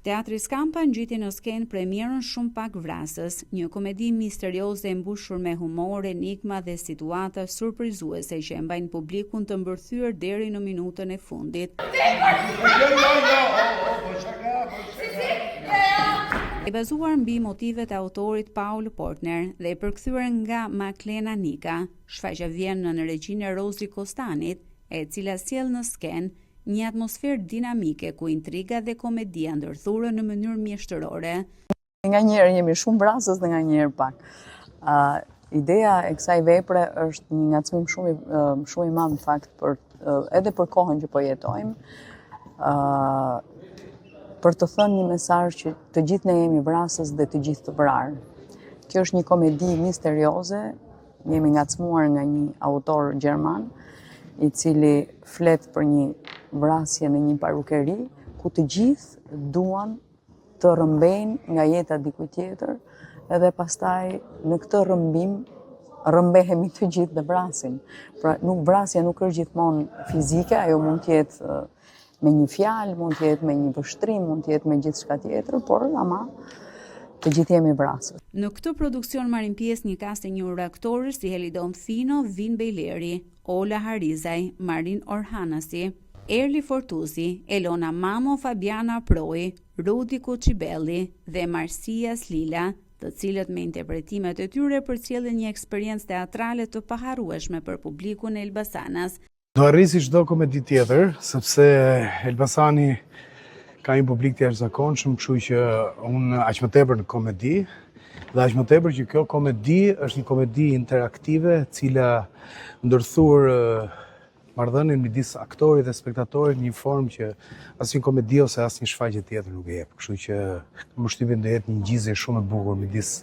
Teatri Skampa ngjiti në skenë premierën Shumë pak vrasës, një komedi misterioze e mbushur me humor, enigma dhe situata surprizuese që e mbajnë publikun të mbërthyer deri në minutën e fundit. E bazuar mbi motivet e autorit Paul Portner dhe e përkthyer nga Maklena Nika, shfaqja vjen në regjinë e Rozi Kostanit, e cila sjell në skenë një atmosferë dinamike ku intriga dhe komedia ndërthurën në mënyrë mjeshtërore. Nga njerë jemi shumë vrasës dhe nga njerë pak. Ideja e kësaj vepre është një ngacmim shumë i madh në fakt edhe për kohën që po jetojmë. Për të thënë një mesazh që të gjithë ne jemi vrasës dhe të gjithë të vrarë. Kjo është një komedi misterioze, jemi ngacmuar nga një autor gjerman, i cili flet për një vrasje në një parukeri, ku të gjithë duan të rrëmbejnë nga jeta dikujt tjetër, edhe pastaj në këtë rrëmbim rrëmbehemi të gjithë dhe vrasin. Pra vrasja nuk është gjithmonë fizike, ajo mund të jetë me një fjalë, mund të jetë me një vështrim, mund të jetë me gjithçka tjetër, por ama të gjithë jemi vrasës. Në këtë produksion marrin pjesë një kast e njohur aktorësh si Helidon Fino, Vin Bejleri, Ola Harizaj, Marin Orhanasi, Erli Fortuzi, Elona Mamo, Fabiana Proi, Rudi Kuçibelli dhe Marsia Slila, të cilët me interpretimet e tyre përcjellin një eksperiencë teatrale të paharrueshme për publikun e Elbasanas. Do arrisi çdo komedi tjetër, sepse Elbasani ka një publik të jashtëzakonshëm, kështu që unë aq më tepër në komedi, dhe aq më tepër që kjo komedi është një komedi interaktive, e cila ndërthur marrëdhënien midis aktorit dhe spektatorit në një formë që asnjë komedi ose asnjë shfaqje tjetër nuk e jep. Kështu që më shtypin do jetë një ngjizje shumë e bukur midis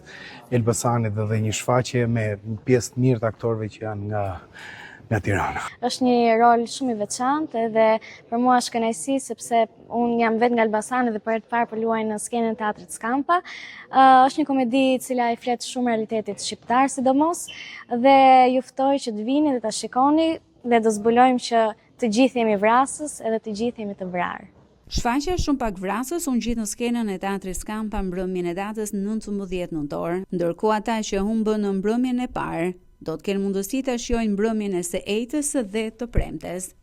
Elbasanit dhe një shfaqje me pjesë të mirë të aktorëve që janë nga Tirana. Është një rol shumë i veçantë edhe për mua është kënaqësi sepse unë jam vetë nga Elbasani dhe për herë të parë po luaj në skenën e Teatrit Skampa. Është një komedi e cila i flet shumë realitetit shqiptar sidomos dhe ju ftoj që të vini dhe ta shikoni dhe do zbulojmë që të gjithë jemi vrasës edhe të gjithë jemi të vrarë. Shfaqja Shumë pak vrasës u ngjit në skenën e Teatrit Skampa mbrëmjen e datës 19 nëntor, ndërkohë ata që humbën në mbrëmjen e parë do të kenë mundësi ta shijojnë mbrëmjen e së ejtës dhe të premtes.